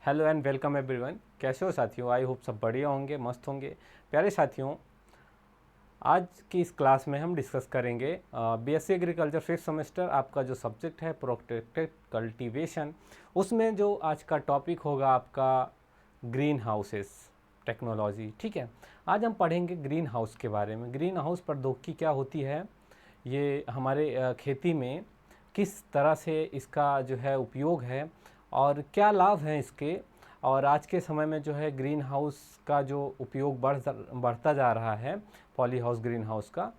Hello and welcome everyone. कैसे हो साथियों? आई होप सब बढ़िया होंगे, मस्त होंगे। प्यारे साथियों, आज की इस क्लास में हम डिस्कस करेंगे बीएससी एग्रीकल्चर फिफ्थ सेमेस्टर, आपका जो सब्जेक्ट है प्रोटेक्टेड कल्टीवेशन, उसमें जो आज का टॉपिक होगा आपका ग्रीन हाउसेस टेक्नोलॉजी। ठीक है, आज हम पढ़ेंगे ग्रीन हाउस के बारे में। ग्रीन हाउस प्रौद्योगिकी क्या होती है, ये हमारे खेती में किस तरह से इसका जो है उपयोग है और क्या लाभ हैं इसके, और आज के समय में जो है ग्रीन हाउस का जो उपयोग बढ़ता जा रहा है, पॉली हाउस ग्रीन हाउस का,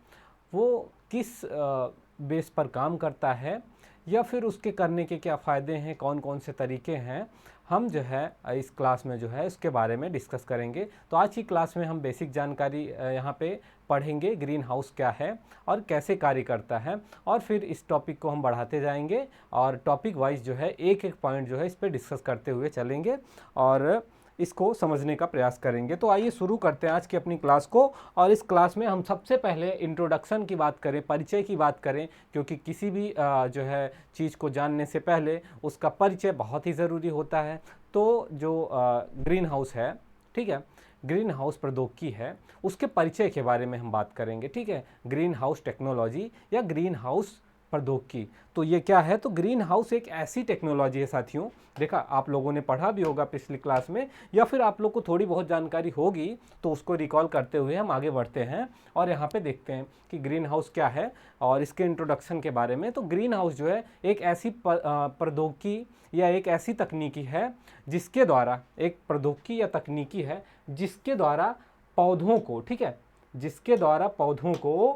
वो किस बेस पर काम करता है या फिर उसके करने के क्या फ़ायदे हैं, कौन कौन से तरीके हैं, हम जो है इस क्लास में जो है इसके बारे में डिस्कस करेंगे। तो आज की क्लास में हम बेसिक जानकारी यहाँ पे पढ़ेंगे, ग्रीन हाउस क्या है और कैसे कार्य करता है, और फिर इस टॉपिक को हम बढ़ाते जाएंगे और टॉपिक वाइज जो है एक एक पॉइंट जो है इस पर डिस्कस करते हुए चलेंगे और इसको समझने का प्रयास करेंगे। तो आइए शुरू करते हैं आज की अपनी क्लास को। और इस क्लास में हम सबसे पहले इंट्रोडक्शन की बात करें, परिचय की बात करें, क्योंकि किसी भी जो है चीज़ को जानने से पहले उसका परिचय बहुत ही ज़रूरी होता है। तो जो ग्रीन हाउस है, ठीक है, ग्रीन हाउस प्रौद्योगिकी है, उसके परिचय के बारे में हम बात करेंगे। ठीक है, ग्रीन हाउस टेक्नोलॉजी या ग्रीन हाउस प्रौद्योगिकी, तो ये क्या है? तो ग्रीन हाउस एक ऐसी टेक्नोलॉजी है साथियों, देखा आप लोगों ने पढ़ा भी होगा पिछली क्लास में, या फिर आप लोग को थोड़ी बहुत जानकारी होगी, तो उसको रिकॉल करते हुए हम आगे बढ़ते हैं और यहाँ पे देखते हैं कि ग्रीन हाउस क्या है और इसके इंट्रोडक्शन के बारे में। तो ग्रीन हाउस जो है एक ऐसी प्रौद्योगिकी या एक ऐसी तकनीकी है जिसके द्वारा, एक प्रौद्योगिकी या तकनीकी है जिसके द्वारा पौधों को, ठीक है, जिसके द्वारा पौधों को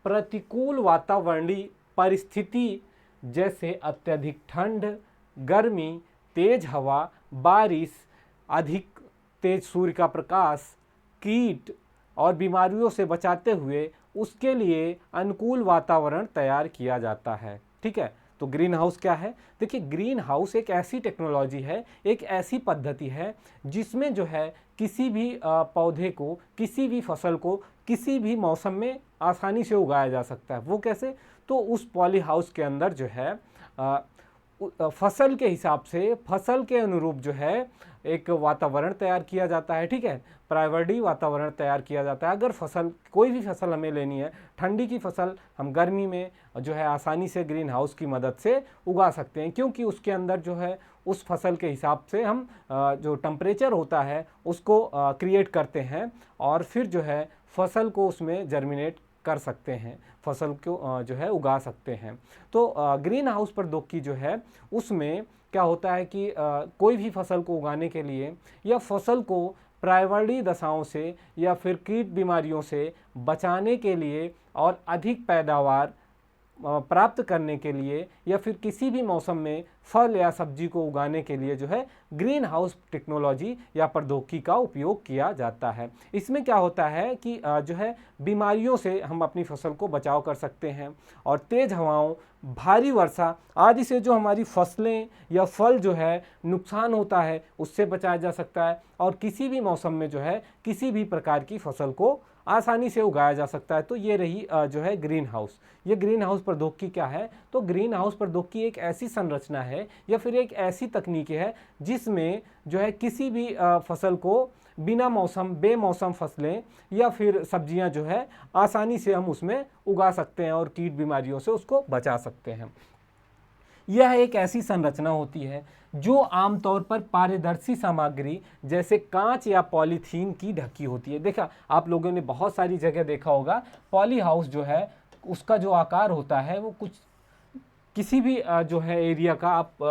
प्रतिकूल वातावरणीय परिस्थिति जैसे अत्यधिक ठंड, गर्मी, तेज हवा, बारिश, अधिक तेज सूर्य का प्रकाश, कीट और बीमारियों से बचाते हुए उसके लिए अनुकूल वातावरण तैयार किया जाता है। ठीक है, तो ग्रीन हाउस क्या है? देखिए, ग्रीन हाउस एक ऐसी टेक्नोलॉजी है, एक ऐसी पद्धति है जिसमें जो है किसी भी पौधे को, किसी भी फसल को किसी भी मौसम में आसानी से उगाया जा सकता है। वो कैसे? तो उस पॉली हाउस के अंदर जो है फसल के हिसाब से, फसल के अनुरूप जो है एक वातावरण तैयार किया जाता है। ठीक है, प्राइमरी वातावरण तैयार किया जाता है। अगर फसल, कोई भी फसल हमें लेनी है, ठंडी की फसल हम गर्मी में जो है आसानी से ग्रीन हाउस की मदद से उगा सकते हैं, क्योंकि उसके अंदर जो है उस फसल के हिसाब से हम जो टेम्परेचर होता है उसको क्रिएट करते हैं और फिर जो है फसल को उसमें जर्मिनेट कर सकते हैं, फसल को जो है उगा सकते हैं। तो ग्रीन हाउस प्रौद्योगिकी जो है उसमें क्या होता है कि कोई भी फसल को उगाने के लिए या फसल को प्राइमरी दशाओं से या फिर कीट बीमारियों से बचाने के लिए और अधिक पैदावार प्राप्त करने के लिए या फिर किसी भी मौसम में फल या सब्जी को उगाने के लिए जो है ग्रीन हाउस टेक्नोलॉजी या प्रौद्योगिकी का उपयोग किया जाता है। इसमें क्या होता है कि जो है बीमारियों से हम अपनी फसल को बचाव कर सकते हैं और तेज हवाओं, भारी वर्षा आदि से जो हमारी फसलें या फल जो है नुकसान होता है उससे बचाया जा सकता है, और किसी भी मौसम में जो है किसी भी प्रकार की फसल को आसानी से उगाया जा सकता है। तो ये रही जो है ग्रीन हाउस। ये ग्रीन हाउस प्रौद्योगिकी क्या है? तो ग्रीन हाउस प्रौद्योगिकी एक ऐसी संरचना है या फिर एक ऐसी तकनीक है जिसमें जो है किसी भी फसल को बिना मौसम, बेमौसम फसलें या फिर सब्जियां जो है आसानी से हम उसमें उगा सकते हैं और कीट बीमारियों से उसको बचा सकते हैं। यह एक ऐसी संरचना होती है जो आमतौर पर पारदर्शी सामग्री जैसे कांच या पॉलीथीन की ढकी होती है। देखा आप लोगों ने बहुत सारी जगह देखा होगा, पॉली हाउस जो है उसका जो आकार होता है वो कुछ, किसी भी जो है एरिया का आप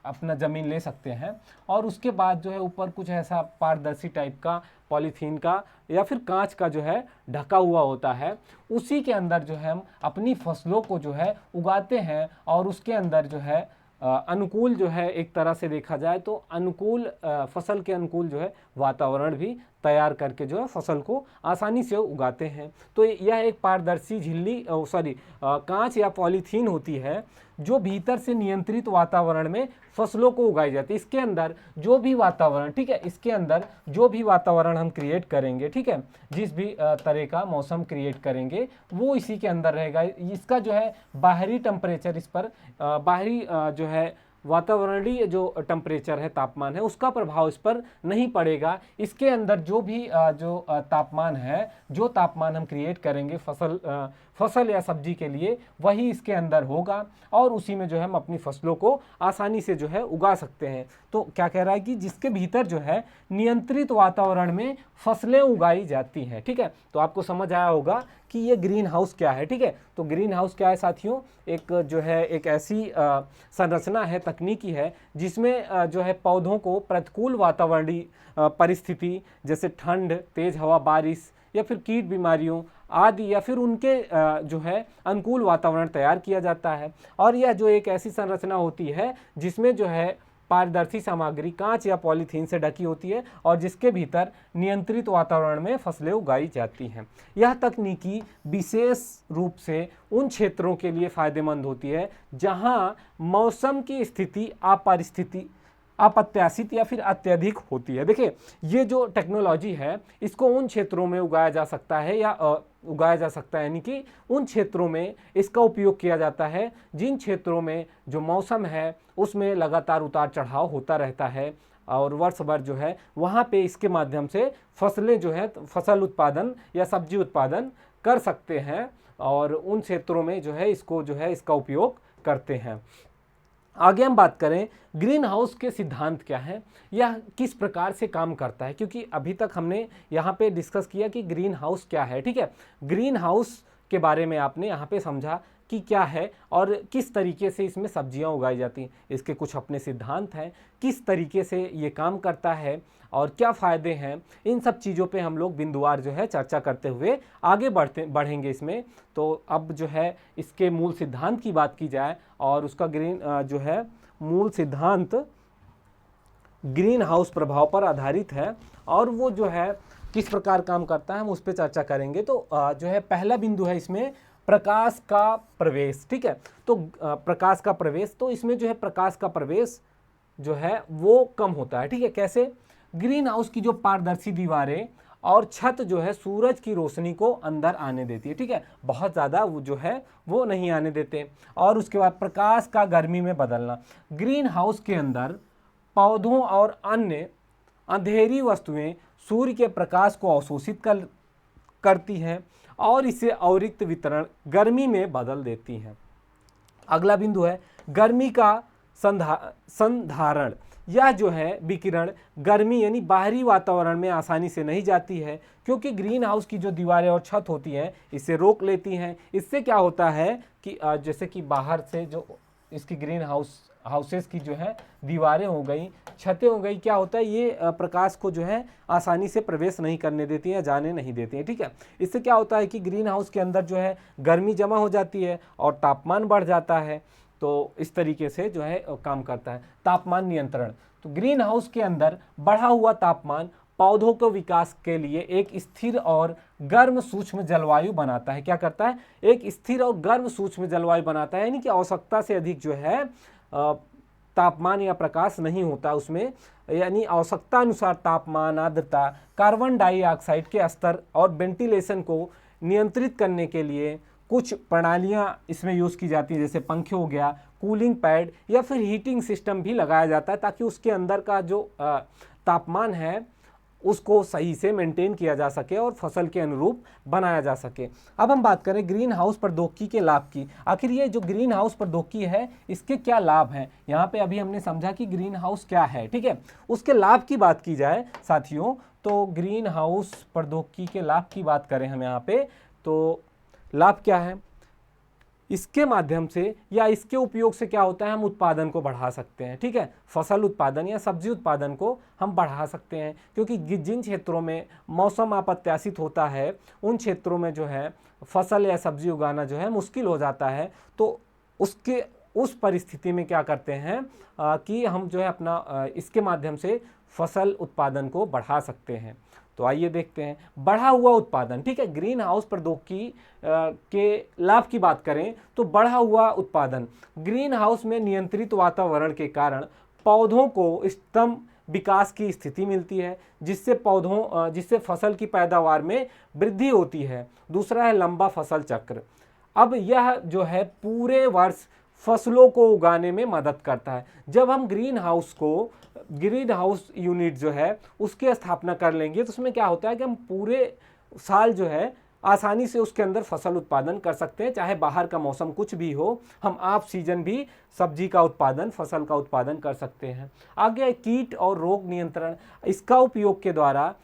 अपना ज़मीन ले सकते हैं और उसके बाद जो है ऊपर कुछ ऐसा पारदर्शी टाइप का पॉलीथीन का या फिर कांच का जो है ढका हुआ होता है, उसी के अंदर जो है हम अपनी फसलों को जो है उगाते हैं और उसके अंदर जो है अनुकूल जो है, एक तरह से देखा जाए तो अनुकूल फसल के अनुकूल जो है वातावरण भी तैयार करके जो है फसल को आसानी से उगाते हैं। तो यह एक पारदर्शी झिल्ली कांच या पॉलीथीन होती है जो भीतर से नियंत्रित वातावरण में फसलों को उगाई जाती है। इसके अंदर जो भी वातावरण, ठीक है, इसके अंदर जो भी वातावरण हम क्रिएट करेंगे, ठीक है, जिस भी तरह का मौसम क्रिएट करेंगे वो इसी के अंदर रहेगा। इसका जो है बाहरी टेम्परेचर, इस पर बाहरी जो है वातावरणीय जो टेम्परेचर है, तापमान है, उसका प्रभाव इस पर नहीं पड़ेगा। इसके अंदर जो भी तापमान है, जो तापमान हम क्रिएट करेंगे फसल या सब्जी के लिए, वही इसके अंदर होगा और उसी में जो है हम अपनी फसलों को आसानी से जो है उगा सकते हैं। तो क्या कह रहा है कि जिसके भीतर जो है नियंत्रित वातावरण में फसलें उगाई जाती हैं। ठीक है, तो आपको समझ आया होगा कि ये ग्रीन हाउस क्या है। ठीक है, तो ग्रीन हाउस क्या है साथियों, एक जो है एक ऐसी संरचना है, तकनीकी है, जिसमें जो है पौधों को प्रतिकूल वातावरणीय परिस्थिति जैसे ठंड, तेज हवा, बारिश या फिर कीट बीमारियों आदि या फिर उनके जो है अनुकूल वातावरण तैयार किया जाता है। और यह जो एक ऐसी संरचना होती है जिसमें जो है पारदर्शी सामग्री कांच या पॉलीथीन से ढकी होती है और जिसके भीतर नियंत्रित वातावरण में फसलें उगाई जाती हैं। यह तकनीकी विशेष रूप से उन क्षेत्रों के लिए फायदेमंद होती है जहां मौसम की स्थिति अप्रत्याशित या फिर अत्यधिक होती है। देखिए, ये जो टेक्नोलॉजी है इसको उन क्षेत्रों में उगाया जा सकता है यानी कि उन क्षेत्रों में इसका उपयोग किया जाता है जिन क्षेत्रों में जो मौसम है उसमें लगातार उतार चढ़ाव होता रहता है और वर्ष भर जो है वहाँ पे इसके माध्यम से फसलें जो है फसल उत्पादन या सब्जी उत्पादन कर सकते हैं और उन क्षेत्रों में जो है इसका उपयोग करते हैं। आगे हम बात करें ग्रीन हाउस के सिद्धांत क्या है, यह किस प्रकार से काम करता है, क्योंकि अभी तक हमने यहाँ पे डिस्कस किया कि ग्रीन हाउस क्या है। ठीक है, ग्रीन हाउस के बारे में आपने यहाँ पे समझा कि क्या है और किस तरीके से इसमें सब्जियां उगाई जाती हैं, इसके कुछ अपने सिद्धांत हैं, किस तरीके से ये काम करता है और क्या फ़ायदे हैं, इन सब चीज़ों पे हम लोग बिंदुवार जो है चर्चा करते हुए आगे बढ़ेंगे इसमें। तो अब जो है इसके मूल सिद्धांत की बात की जाए और उसका जो है मूल सिद्धांत ग्रीन हाउस प्रभाव पर आधारित है और वो जो है किस प्रकार काम करता है हम उस पर चर्चा करेंगे। तो जो है पहला बिंदु है इसमें प्रकाश का प्रवेश। ठीक है, तो प्रकाश का प्रवेश, तो इसमें जो है प्रकाश का प्रवेश जो है वो कम होता है। ठीक है, कैसे? ग्रीन हाउस की जो पारदर्शी दीवारें और छत जो है सूरज की रोशनी को अंदर आने देती है। ठीक है, बहुत ज़्यादा वो जो है वो नहीं आने देते। और उसके बाद प्रकाश का गर्मी में बदलना, ग्रीन हाउस के अंदर पौधों और अन्य अंधेरी वस्तुएं सूर्य के प्रकाश को अवशोषित करती हैं और इसे अतिरिक्त वितरण गर्मी में बदल देती हैं। अगला बिंदु है गर्मी का संधारण। यह जो है विकिरण गर्मी यानी बाहरी वातावरण में आसानी से नहीं जाती है क्योंकि ग्रीन हाउस की जो दीवारें और छत होती हैं इसे रोक लेती हैं। इससे क्या होता है कि जैसे कि बाहर से जो इसकी ग्रीन हाउसेस की जो है दीवारें हो गई, छतें हो गई, क्या होता है ये प्रकाश को जो है आसानी से प्रवेश नहीं करने देती हैं, जाने नहीं देती हैं। ठीक है, इससे क्या होता है कि ग्रीन हाउस के अंदर जो है गर्मी जमा हो जाती है और तापमान बढ़ जाता है। तो इस तरीके से जो है काम करता है। तापमान नियंत्रण, तो ग्रीन हाउस के अंदर बढ़ा हुआ तापमान पौधों के विकास के लिए एक स्थिर और गर्म सूक्ष्म जलवायु बनाता है। क्या करता है? एक स्थिर और गर्म सूक्ष्म जलवायु बनाता है, यानी कि आवश्यकता से अधिक जो है तापमान या प्रकाश नहीं होता उसमें, यानी आवश्यकता अनुसार तापमान, आर्द्रता, कार्बन डाइऑक्साइड के स्तर और वेंटिलेशन को नियंत्रित करने के लिए कुछ प्रणालियां इसमें यूज़ की जाती हैं, जैसे पंखे हो गया, कूलिंग पैड या फिर हीटिंग सिस्टम भी लगाया जाता है ताकि उसके अंदर का जो तापमान है उसको सही से मेंटेन किया जा सके और फसल के अनुरूप बनाया जा सके। अब हम बात करें ग्रीन हाउस प्रौद्योगिकी के लाभ की। आखिर ये जो ग्रीन हाउस प्रौद्योगिकी है इसके क्या लाभ हैं? यहाँ पे अभी हमने समझा कि ग्रीन हाउस क्या है, ठीक है। उसके लाभ की बात की जाए साथियों, तो ग्रीन हाउस प्रौद्योगिकी के लाभ की बात करें हम यहाँ पे, तो लाभ क्या है? इसके माध्यम से या इसके उपयोग से क्या होता है, हम उत्पादन को बढ़ा सकते हैं। ठीक है, फसल उत्पादन या सब्जी उत्पादन को हम बढ़ा सकते हैं, क्योंकि जिन क्षेत्रों में मौसम अप्रत्याशित होता है उन क्षेत्रों में जो है फसल या सब्जी उगाना जो है मुश्किल हो जाता है। तो उस परिस्थिति में क्या करते हैं कि हम जो है अपना इसके माध्यम से फसल उत्पादन को बढ़ा सकते हैं। तो आइए देखते हैं बढ़ा हुआ उत्पादन। ठीक है, ग्रीन हाउस प्रौद्योगिकी के लाभ की बात करें तो बढ़ा हुआ उत्पादन, ग्रीन हाउस में नियंत्रित वातावरण के कारण पौधों को स्तंभ विकास की स्थिति मिलती है, जिससे फसल की पैदावार में वृद्धि होती है। दूसरा है लंबा फसल चक्र। अब यह जो है पूरे वर्ष फसलों को उगाने में मदद करता है। जब हम ग्रीन हाउस यूनिट जो है उसकी स्थापना कर लेंगे तो उसमें क्या होता है कि हम पूरे साल जो है आसानी से उसके अंदर फसल उत्पादन कर सकते हैं, चाहे बाहर का मौसम कुछ भी हो, हम ऑफ सीजन भी सब्जी का उत्पादन, फसल का उत्पादन कर सकते हैं। आगे कीट और रोग नियंत्रण, इसका उपयोग के द्वारा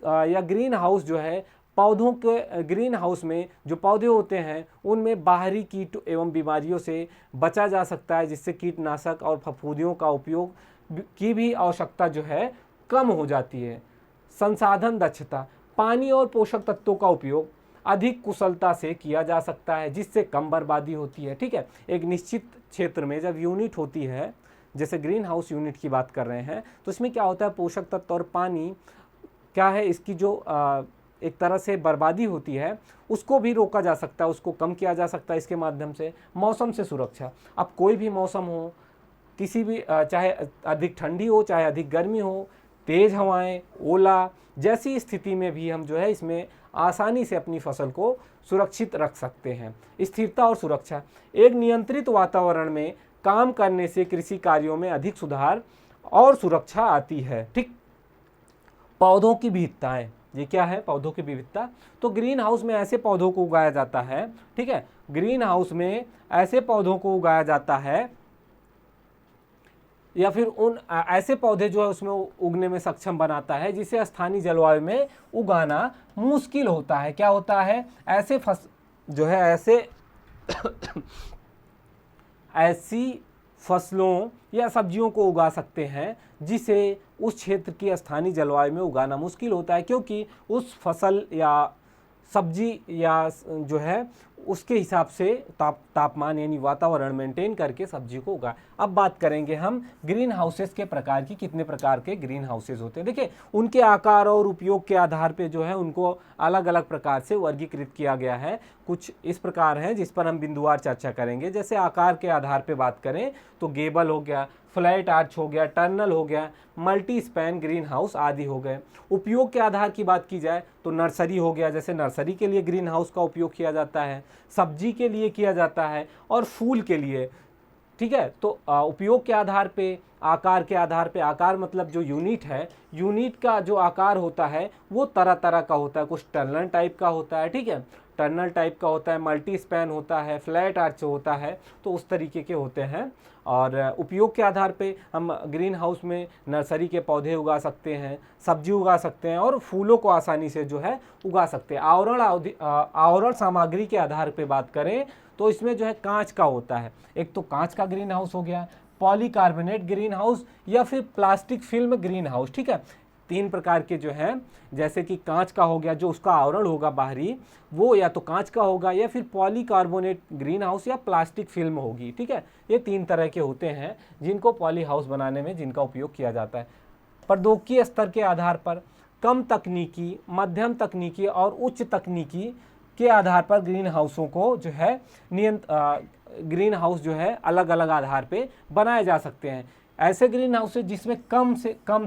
या ग्रीन हाउस जो है पौधों के, ग्रीन हाउस में जो पौधे होते हैं उनमें बाहरी कीट एवं बीमारियों से बचा जा सकता है, जिससे कीटनाशक और फफूंदियों का उपयोग की भी आवश्यकता जो है कम हो जाती है। संसाधन दक्षता, पानी और पोषक तत्वों का उपयोग अधिक कुशलता से किया जा सकता है, जिससे कम बर्बादी होती है। ठीक है, एक निश्चित क्षेत्र में जब यूनिट होती है, जैसे ग्रीन हाउस यूनिट की बात कर रहे हैं, तो इसमें क्या होता है, पोषक तत्व और पानी क्या है, इसकी जो एक तरह से बर्बादी होती है उसको भी रोका जा सकता है, उसको कम किया जा सकता है इसके माध्यम से। मौसम से सुरक्षा, अब कोई भी मौसम हो, किसी भी चाहे अधिक ठंडी हो चाहे अधिक गर्मी हो, तेज़ हवाएं, ओला जैसी स्थिति में भी हम जो है इसमें आसानी से अपनी फसल को सुरक्षित रख सकते हैं। स्थिरता और सुरक्षा, एक नियंत्रित वातावरण में काम करने से कृषि कार्यों में अधिक सुधार और सुरक्षा आती है। ठीक, पौधों की विविधताएं, ये क्या है, पौधों की विविधता, तो ग्रीन हाउस में ऐसे पौधों को उगाया जाता है, ठीक है, ग्रीन हाउस में ऐसे पौधों को उगाया जाता है या फिर उन ऐसे पौधे जो है उसमें उगने में सक्षम बनाता है जिसे स्थानीय जलवायु में उगाना मुश्किल होता है। क्या होता है, ऐसे जो है ऐसी फसलों या सब्जियों को उगा सकते हैं जिसे उस क्षेत्र की स्थानीय जलवायु में उगाना मुश्किल होता है, क्योंकि उस फसल या सब्जी या जो है उसके हिसाब से तापमान यानी वातावरण मेंटेन करके सब्जी को उगा। अब बात करेंगे हम ग्रीन हाउसेस के प्रकार की, कितने प्रकार के ग्रीन हाउसेस होते हैं। देखिए, उनके आकार और उपयोग के आधार पे जो है उनको अलग अलग प्रकार से वर्गीकृत किया गया है। कुछ इस प्रकार हैं जिस पर हम बिंदुवार चर्चा करेंगे। जैसे आकार के आधार पे बात करें तो गेबल हो गया, फ्लैट आर्च हो गया, टर्नल हो गया, मल्टी स्पैन ग्रीन हाउस आदि हो गए। उपयोग के आधार की बात की जाए तो नर्सरी हो गया, जैसे नर्सरी के लिए ग्रीन हाउस का उपयोग किया जाता है, सब्जी के लिए किया जाता है और फूल के लिए। ठीक है, तो उपयोग के आधार पे, आकार के आधार पे, आकार मतलब जो यूनिट है, यूनिट का जो आकार होता है वो तरह तरह का होता है। कुछ टर्नल टाइप का होता है, ठीक है, टर्नल टाइप का होता है, मल्टी स्पैन होता है, फ्लैट आर्च होता है, तो उस तरीके के होते हैं। और उपयोग के आधार पे हम ग्रीन हाउस में नर्सरी के पौधे उगा सकते हैं, सब्जी उगा सकते हैं और फूलों को आसानी से जो है उगा सकते हैं। आवरण सामग्री के आधार पे बात करें तो इसमें जो है कांच का होता है, एक तो कांच का ग्रीन हाउस हो गया, पॉलीकार्बोनेट ग्रीन हाउस या फिर प्लास्टिक फिल्म ग्रीन हाउस। ठीक है, तीन प्रकार के जो हैं, जैसे कि कांच का हो गया, जो उसका आवरण होगा बाहरी वो या तो कांच का होगा या फिर पॉलीकार्बोनेट ग्रीन हाउस या प्लास्टिक फिल्म होगी। ठीक है, ये तीन तरह के होते हैं जिनको पॉली हाउस बनाने में जिनका उपयोग किया जाता है। प्रौद्योगिकी स्तर के आधार पर कम तकनीकी, मध्यम तकनीकी और उच्च तकनीकी के आधार पर ग्रीन हाउसों को जो है ग्रीन हाउस जो है अलग अलग आधार पे बनाए जा सकते हैं। ऐसे ग्रीन हाउस जिसमें कम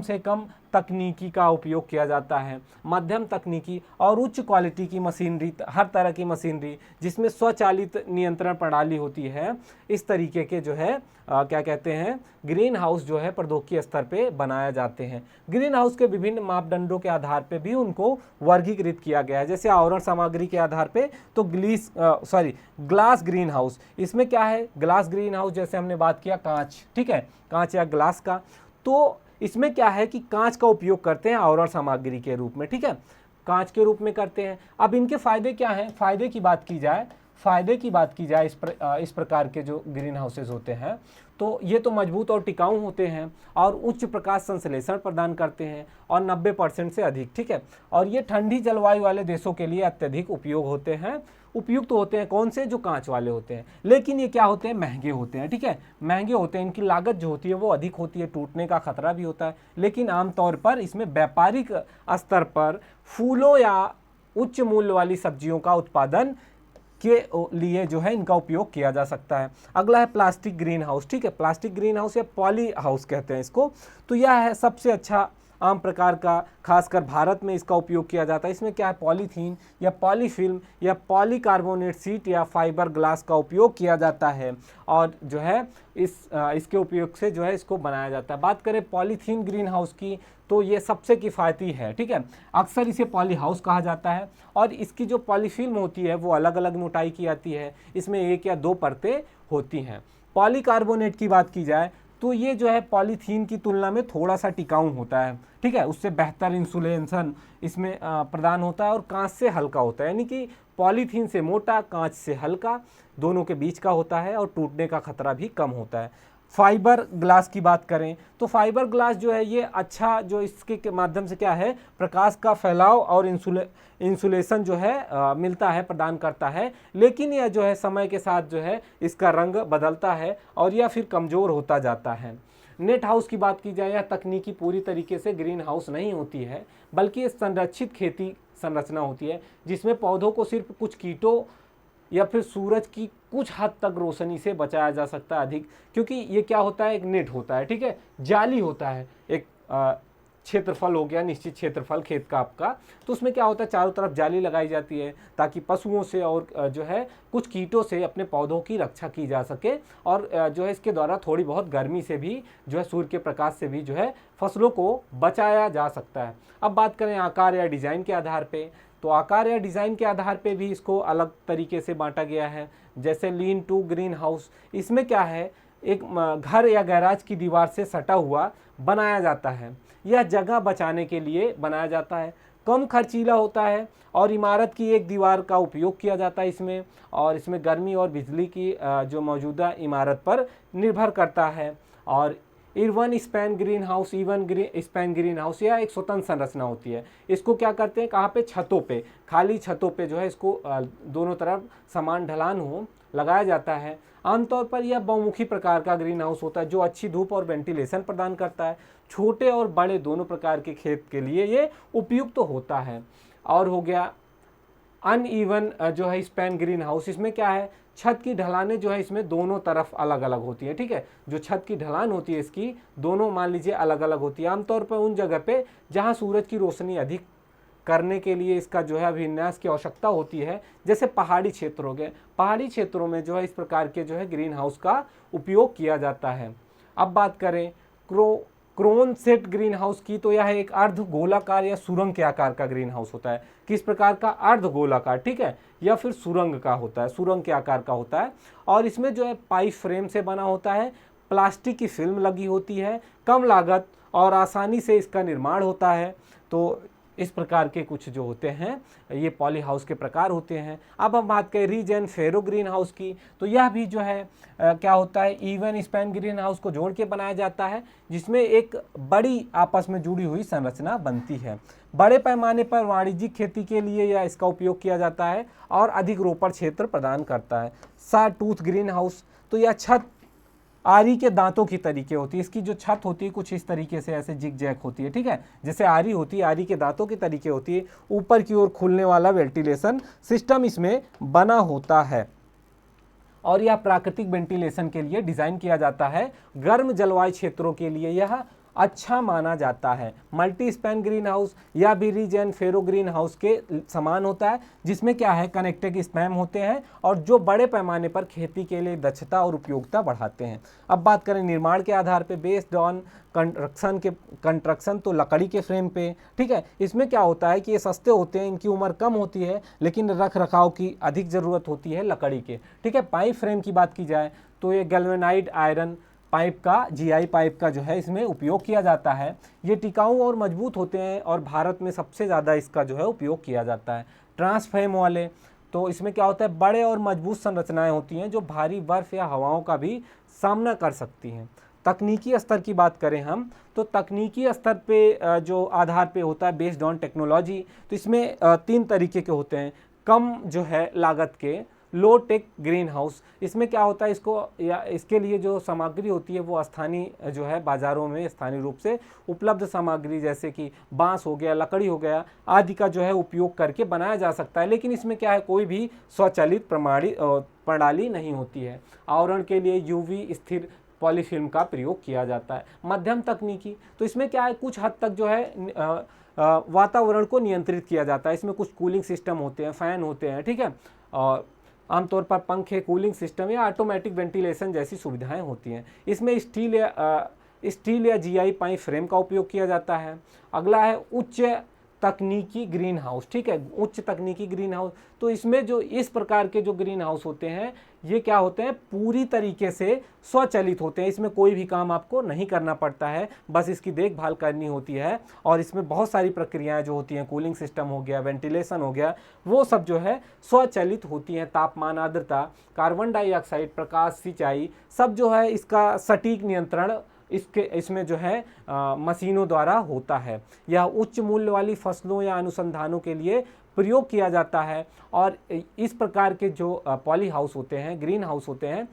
से कम तकनीकी का उपयोग किया जाता है, मध्यम तकनीकी और उच्च क्वालिटी की मशीनरी, हर तरह की मशीनरी जिसमें स्वचालित नियंत्रण प्रणाली होती है, इस तरीके के जो है क्या कहते हैं, ग्रीन हाउस जो है प्रौद्योगिकी स्तर पे बनाए जाते हैं। ग्रीन हाउस के विभिन्न मापदंडों के आधार पे भी उनको वर्गीकृत किया गया है। जैसे आवरण सामग्री के आधार पे तो ग्लास ग्रीन हाउस, इसमें क्या है, ग्लास ग्रीन हाउस जैसे हमने बात किया कांच, ठीक है, कांच या ग्लास का, तो इसमें क्या है कि कांच का उपयोग करते हैं आवरण सामग्री के रूप में। ठीक है, कांच के रूप में करते हैं। अब इनके फायदे क्या हैं, फायदे की बात की जाए इस प्रकार के जो ग्रीन हाउसेज होते हैं, तो ये तो मजबूत और टिकाऊ होते हैं और उच्च प्रकाश संश्लेषण प्रदान करते हैं और 90% से अधिक। ठीक है, और ये ठंडी जलवायु वाले देशों के लिए अत्यधिक उपयुक्त होते हैं। कौन से, जो कांच वाले होते हैं। लेकिन ये क्या होते हैं, महंगे होते हैं। ठीक है, महंगे होते हैं, इनकी लागत जो होती है वो अधिक होती है, टूटने का खतरा भी होता है। लेकिन आमतौर पर इसमें व्यापारिक स्तर पर फूलों या उच्च मूल्य वाली सब्जियों का उत्पादन के लिए जो है इनका उपयोग किया जा सकता है। अगला है प्लास्टिक ग्रीन हाउस। ठीक है, प्लास्टिक ग्रीन हाउस या पॉली हाउस कहते हैं इसको। तो यह है सबसे अच्छा आम प्रकार का, खासकर भारत में इसका उपयोग किया जाता है। इसमें क्या है, पॉलीथीन या पॉलीफिल्म या पॉलीकार्बोनेट शीट या फाइबर ग्लास का उपयोग किया जाता है और जो है इसके उपयोग से जो है इसको बनाया जाता है। बात करें पॉलीथीन ग्रीन हाउस की तो ये सबसे किफ़ायती है, ठीक है। अक्सर इसे पॉली हाउस कहा जाता है और इसकी जो पॉलीफिल्म होती है वो अलग अलग मोटाई की आती है, इसमें 1 या 2 परतें होती हैं। पॉलीकार्बोनेट की बात की जाए तो ये जो है पॉलीथीन की तुलना में थोड़ा सा टिकाऊ होता है, ठीक है, उससे बेहतर इंसुलेशन इसमें प्रदान होता है और कांच से हल्का होता है, यानी कि पॉलीथीन से मोटा, कांच से हल्का, दोनों के बीच का होता है और टूटने का खतरा भी कम होता है। फाइबर ग्लास की बात करें तो फाइबर ग्लास जो है ये अच्छा, जो इसके माध्यम से क्या है, प्रकाश का फैलाव और इंसुलेशन जो है मिलता है, प्रदान करता है, लेकिन यह जो है समय के साथ जो है इसका रंग बदलता है और यह फिर कमज़ोर होता जाता है। नेट हाउस की बात की जाए, यह तकनीकी पूरी तरीके से ग्रीन हाउस नहीं होती है, बल्कि ये संरक्षित खेती संरचना होती है जिसमें पौधों को सिर्फ कुछ कीटों या फिर सूरज की कुछ हद तक रोशनी से बचाया जा सकता है अधिक, क्योंकि ये क्या होता है, एक नेट होता है, ठीक है, जाली होता है, एक क्षेत्रफल हो गया, निश्चित क्षेत्रफल खेत का आपका, तो उसमें क्या होता है, चारों तरफ जाली लगाई जाती है ताकि पशुओं से और जो है कुछ कीटों से अपने पौधों की रक्षा की जा सके और जो है इसके द्वारा थोड़ी बहुत गर्मी से भी जो है, सूर्य के प्रकाश से भी जो है फसलों को बचाया जा सकता है। अब बात करें आकार या डिज़ाइन के आधार पे, तो आकार या डिज़ाइन के आधार पे भी इसको अलग तरीके से बांटा गया है। जैसे लीन टू ग्रीन हाउस, इसमें क्या है, एक घर या गैराज की दीवार से सटा हुआ बनाया जाता है, यह जगह बचाने के लिए बनाया जाता है, कम खर्चीला होता है और इमारत की एक दीवार का उपयोग किया जाता है इसमें, और इसमें गर्मी और बिजली की जो मौजूदा इमारत पर निर्भर करता है। और even span green house, span green house यह एक स्वतंत्र संरचना होती है। इसको क्या करते हैं, कहाँ पे, छतों पे, खाली छतों पे जो है इसको दोनों तरफ समान ढलान हो लगाया जाता है। आमतौर पर यह बहुमुखी प्रकार का ग्रीन हाउस होता है जो अच्छी धूप और वेंटिलेशन प्रदान करता है। छोटे और बड़े दोनों प्रकार के खेत के लिए ये उपयुक्त होता है। और हो गया अनइवन जो है स्पैन ग्रीन हाउस, इसमें क्या है, छत की ढलानें जो है इसमें दोनों तरफ अलग अलग होती है, ठीक है, जो छत की ढलान होती है इसकी दोनों मान लीजिए अलग अलग होती है। आमतौर पर उन जगह पे जहाँ सूरज की रोशनी अधिक करने के लिए इसका जो है अभिविन्यास की आवश्यकता होती है, जैसे पहाड़ी क्षेत्र हो गए, पहाड़ी क्षेत्रों में जो है इस प्रकार के जो है ग्रीन हाउस का उपयोग किया जाता है। अब बात करें क्रोन सेट ग्रीन हाउस की, तो यह एक अर्ध गोलाकार या सुरंग के आकार का ग्रीन हाउस होता है। किस प्रकार का, अर्ध गोलाकार, ठीक है, या फिर सुरंग का होता है, सुरंग के आकार का होता है और इसमें जो है पाइप फ्रेम से बना होता है, प्लास्टिक की फिल्म लगी होती है, कम लागत और आसानी से इसका निर्माण होता है। तो इस प्रकार के कुछ जो होते हैं ये पॉली हाउस के प्रकार होते हैं। अब हम बात करें ridge and furrow greenhouse की, तो यह भी जो है क्या होता है, इवन स्पैन ग्रीन हाउस को जोड़ के बनाया जाता है जिसमें एक बड़ी आपस में जुड़ी हुई संरचना बनती है। बड़े पैमाने पर वाणिज्यिक खेती के लिए यह इसका उपयोग किया जाता है और अधिक रोपण क्षेत्र प्रदान करता है। सा टूथ ग्रीन हाउस, तो यह छत आरी के दांतों की तरीके होती है, इसकी जो छत होती है कुछ इस तरीके से ऐसे जिग जैग होती है, ठीक है, जैसे आरी होती है, आरी के दांतों की तरीके होती है, ऊपर की ओर खुलने वाला वेंटिलेशन सिस्टम इसमें बना होता है और यह प्राकृतिक वेंटिलेशन के लिए डिज़ाइन किया जाता है। गर्म जलवायु क्षेत्रों के लिए यह अच्छा माना जाता है। मल्टी स्पैन ग्रीन हाउस या भी ridge and furrow greenhouse के समान होता है, जिसमें क्या है, कनेक्टेड स्पैम होते हैं और जो बड़े पैमाने पर खेती के लिए दक्षता और उपयोगिता बढ़ाते हैं। अब बात करें निर्माण के आधार पे, बेस्ड ऑन कंस्ट्रक्शन, तो लकड़ी के फ्रेम पे, ठीक है, इसमें क्या होता है कि ये सस्ते होते हैं, इनकी उम्र कम होती है लेकिन रख रखाव की अधिक ज़रूरत होती है लकड़ी के, ठीक है। पाइप फ्रेम की बात की जाए तो ये गैल्वेनाइज्ड आयरन पाइप का, जीआई पाइप का जो है इसमें उपयोग किया जाता है। ये टिकाऊ और मजबूत होते हैं और भारत में सबसे ज़्यादा इसका जो है उपयोग किया जाता है। ट्रांसफेम वाले, तो इसमें क्या होता है, बड़े और मजबूत संरचनाएं होती हैं जो भारी बर्फ या हवाओं का भी सामना कर सकती हैं। तकनीकी स्तर की बात करें हम, तो तकनीकी स्तर पे जो आधार पे होता है बेस्ड ऑन टेक्नोलॉजी, तो इसमें 3 तरीके के होते हैं। कम जो है लागत के लो टेक ग्रीन हाउस, इसमें क्या होता है, इसको या इसके लिए जो सामग्री होती है वो स्थानीय जो है बाज़ारों में स्थानीय रूप से उपलब्ध सामग्री जैसे कि बांस हो गया, लकड़ी हो गया आदि का जो है उपयोग करके बनाया जा सकता है, लेकिन इसमें क्या है, कोई भी स्वचालित प्रणाली नहीं होती है। आवरण के लिए यूवी स्थिर पॉलीफिल्म का प्रयोग किया जाता है। मध्यम तकनीकी, तो इसमें क्या है, कुछ हद तक जो है वातावरण को नियंत्रित किया जाता है। इसमें कुछ कूलिंग सिस्टम होते हैं, फ़ैन होते हैं, ठीक है, और आमतौर पर पंखे, कूलिंग सिस्टम या ऑटोमेटिक वेंटिलेशन जैसी सुविधाएं होती हैं। इसमें स्टील या जीआई पाइप फ्रेम का उपयोग किया जाता है। अगला है उच्च तकनीकी ग्रीन हाउस, ठीक है, उच्च तकनीकी ग्रीन हाउस। तो इसमें जो इस प्रकार के जो ग्रीन हाउस होते हैं, ये क्या होते हैं, पूरी तरीके से स्वचालित होते हैं। इसमें कोई भी काम आपको नहीं करना पड़ता है, बस इसकी देखभाल करनी होती है। और इसमें बहुत सारी प्रक्रियाएं जो होती हैं, कूलिंग सिस्टम हो गया, वेंटिलेशन हो गया, वो सब जो है स्वचालित होती हैं। तापमान, आर्द्रता, कार्बन डाइऑक्साइड, प्रकाश, सिंचाई, सब जो है इसका सटीक नियंत्रण इसमें जो है मशीनों द्वारा होता है। यह उच्च मूल्य वाली फसलों या अनुसंधानों के लिए प्रयोग किया जाता है। और इस प्रकार के जो पॉली हाउस होते हैं, ग्रीन हाउस होते हैं,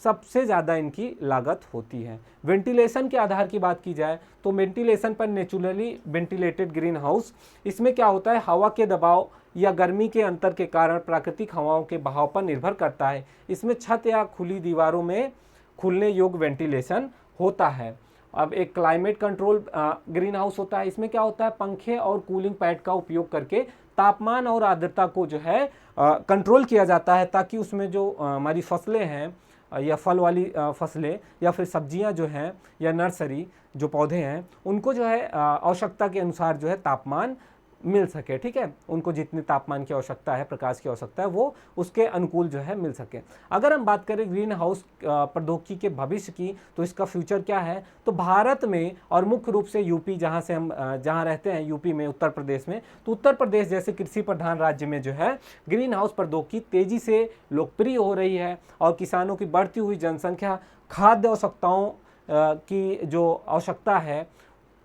सबसे ज़्यादा इनकी लागत होती है। वेंटिलेशन के आधार की बात की जाए तो वेंटिलेशन पर नेचुरली वेंटिलेटेड ग्रीन हाउस, इसमें क्या होता है, हवा के दबाव या गर्मी के अंतर के कारण प्राकृतिक हवाओं के बहाव पर निर्भर करता है। इसमें छत या खुली दीवारों में खुलने योग्य वेंटिलेशन होता है। अब एक क्लाइमेट कंट्रोल ग्रीन हाउस होता है। इसमें क्या होता है, पंखे और कूलिंग पैड का उपयोग करके तापमान और आर्द्रता को जो है कंट्रोल किया जाता है, ताकि उसमें जो हमारी फसलें हैं या फल वाली फसलें या फिर सब्जियां जो हैं या नर्सरी जो पौधे हैं, उनको जो है आवश्यकता के अनुसार जो है तापमान मिल सके, ठीक है, उनको जितने तापमान की आवश्यकता है, प्रकाश की आवश्यकता है, वो उसके अनुकूल जो है मिल सके। अगर हम बात करें ग्रीन हाउस प्रौद्योगिकी के भविष्य की, तो इसका फ्यूचर क्या है, तो भारत में और मुख्य रूप से यूपी, जहाँ से हम जहाँ रहते हैं, यूपी में, उत्तर प्रदेश में, तो उत्तर प्रदेश जैसे कृषि प्रधान राज्य में जो है ग्रीन हाउस प्रौद्योगिकी तेजी से लोकप्रिय हो रही है। और किसानों की बढ़ती हुई जनसंख्या खाद्य आवश्यकताओं की जो आवश्यकता है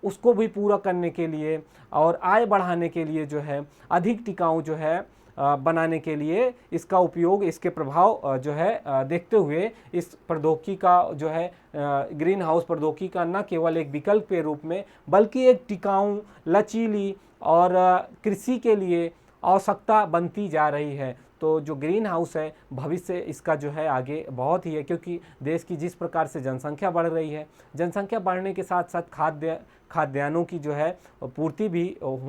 उसको भी पूरा करने के लिए और आय बढ़ाने के लिए जो है अधिक टिकाऊ जो है बनाने के लिए इसका उपयोग, इसके प्रभाव जो है देखते हुए इस प्रौद्योगिकी का जो है ग्रीन हाउस प्रौद्योगिकी का न केवल एक विकल्प के रूप में बल्कि एक टिकाऊ, लचीली और कृषि के लिए आवश्यकता बनती जा रही है। तो जो ग्रीन हाउस है भविष्य इसका जो है आगे बहुत ही है, क्योंकि देश की जिस प्रकार से जनसंख्या बढ़ रही है, जनसंख्या बढ़ने के साथ साथ खाद्यान्नों की जो है पूर्ति भी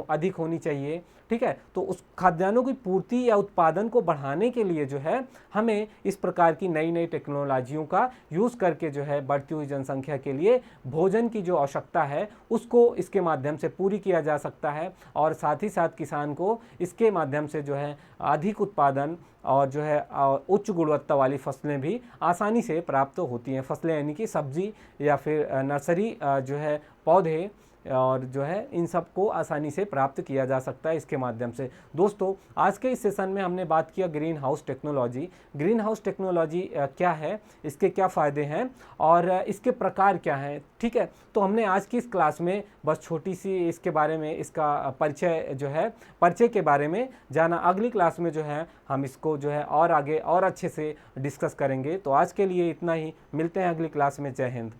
अधिक होनी चाहिए, ठीक है। तो उस खाद्यान्नों की पूर्ति या उत्पादन को बढ़ाने के लिए जो है हमें इस प्रकार की नई नई टेक्नोलॉजियों का यूज़ करके जो है बढ़ती हुई जनसंख्या के लिए भोजन की जो आवश्यकता है उसको इसके माध्यम से पूरी किया जा सकता है। और साथ ही साथ किसान को इसके माध्यम से जो है अधिक उत्पादन और जो है उच्च गुणवत्ता वाली फसलें भी आसानी से प्राप्त होती हैं। फसलें यानी कि सब्जी या फिर नर्सरी जो है पौधे और जो है इन सब को आसानी से प्राप्त किया जा सकता है इसके माध्यम से। दोस्तों, आज के इस सेशन में हमने बात किया green house technology. Green house technology क्या है, इसके क्या फ़ायदे हैं और इसके प्रकार क्या हैं, ठीक है। तो हमने आज की इस क्लास में बस छोटी सी इसके बारे में, इसका परिचय के बारे में जाना। अगली क्लास में जो है हम इसको जो है और आगे और अच्छे से डिस्कस करेंगे। तो आज के लिए इतना ही, मिलते हैं अगली क्लास में। जय हिंद।